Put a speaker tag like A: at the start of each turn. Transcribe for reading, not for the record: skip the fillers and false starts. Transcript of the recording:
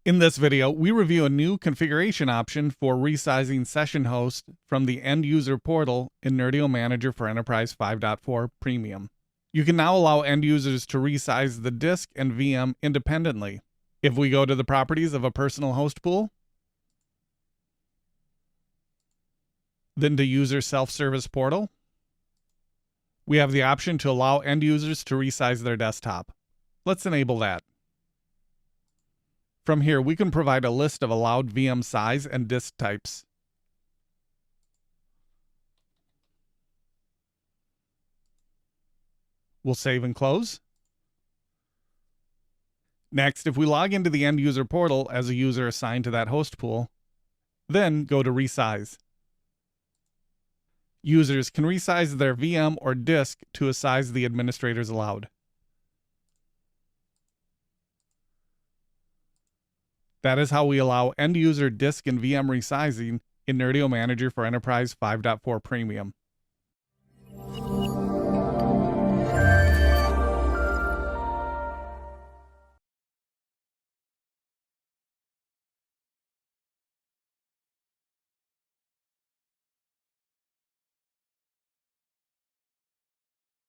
A: In this video, we review a new configuration option for resizing session host from the end user portal in Nerdio Manager for Enterprise 5.4 Premium. You can now allow end users to resize the disk and VM independently. If we go to the properties of a personal host pool, then to user self-service portal, we have the option to allow end users to resize their desktop. Let's enable that. From here, we can provide a list of allowed VM size and disk types. We'll save and close. Next, if we log into the end user portal as a user assigned to that host pool, then go to Resize. Users can resize their VM or disk to a size the administrators allowed. That is how we allow end user disk and VM resizing in Nerdio Manager for Enterprise 5.4 Premium.